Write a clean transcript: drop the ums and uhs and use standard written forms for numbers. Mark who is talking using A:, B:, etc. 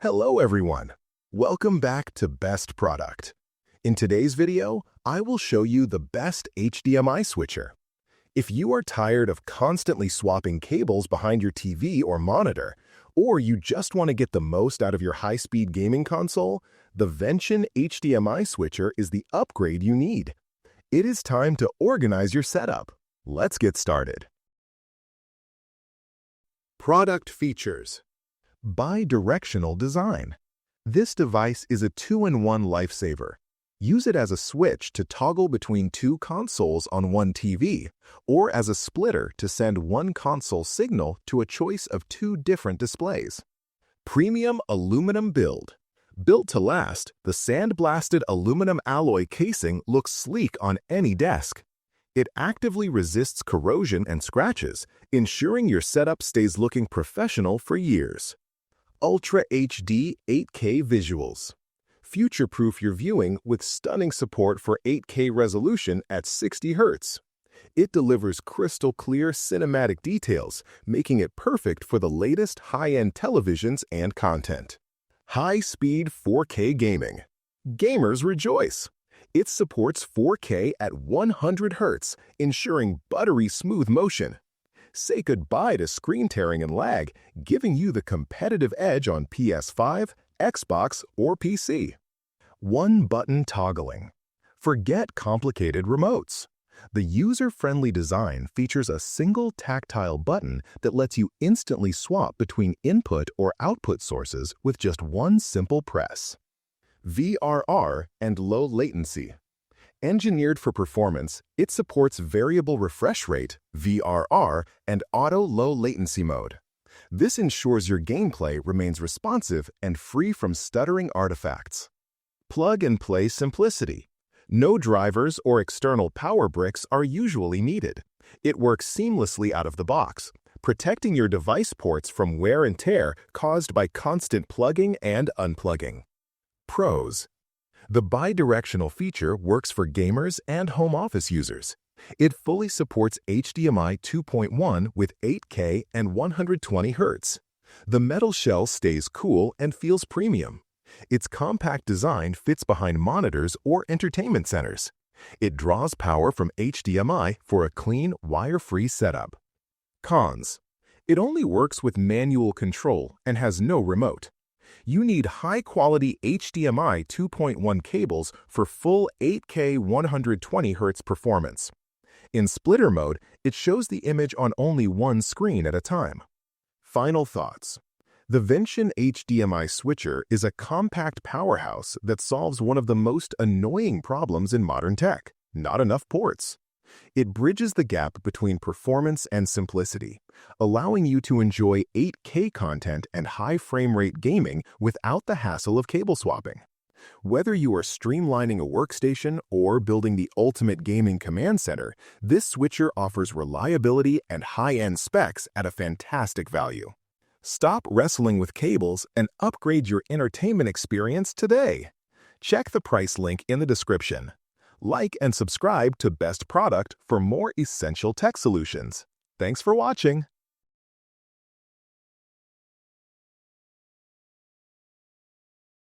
A: Hello everyone! Welcome back to Best Product. In today's video, I will show you the best HDMI switcher. If you are tired of constantly swapping cables behind your TV or monitor, or you just want to get the most out of your high-speed gaming console, the Vention HDMI switcher is the upgrade you need. It is time to organize your setup. Let's get started. Product features. Bi-directional design. This device is a 2-in-1 lifesaver. Use it as a switch to toggle between two consoles on one TV, or as a splitter to send one console signal to a choice of two different displays. Premium aluminum build. Built to last, the sandblasted aluminum alloy casing looks sleek on any desk. It actively resists corrosion and scratches, ensuring your setup stays looking professional for years. Ultra HD 8K visuals. Future-proof your viewing with stunning support for 8K resolution at 60 Hz. It delivers crystal-clear cinematic details, making it perfect for the latest high-end televisions and content. High-speed 4K gaming. Gamers rejoice! It supports 4K at 100 Hz, ensuring buttery smooth motion. Say goodbye to screen tearing and lag, giving you the competitive edge on PS5, Xbox, or PC. One-button toggling. Forget complicated remotes. The user-friendly design features a single tactile button that lets you instantly swap between input or output sources with just one simple press. VRR and low latency. Engineered for performance, it supports variable refresh rate, VRR, and auto low latency mode. This ensures your gameplay remains responsive and free from stuttering artifacts. Plug-and-play simplicity. No drivers or external power bricks are usually needed. It works seamlessly out of the box, protecting your device ports from wear and tear caused by constant plugging and unplugging. Pros. The bi-directional feature works for gamers and home office users. It fully supports HDMI 2.1 with 8K and 120 Hz. The metal shell stays cool and feels premium. Its compact design fits behind monitors or entertainment centers. It draws power from HDMI for a clean, wire-free setup. Cons. It only works with manual control and has no remote. You need high-quality HDMI 2.1 cables for full 8K 120 Hz performance. In splitter mode, it shows the image on only one screen at a time. Final thoughts. The Vention HDMI switcher is a compact powerhouse that solves one of the most annoying problems in modern tech: not enough ports. It bridges the gap between performance and simplicity, allowing you to enjoy 8K content and high frame rate gaming without the hassle of cable swapping. Whether you are streamlining a workstation or building the ultimate gaming command center, this switcher offers reliability and high-end specs at a fantastic value. Stop wrestling with cables and upgrade your entertainment experience today. Check the price link in the description. Like and subscribe to Best Product for more essential tech solutions. Thanks for watching.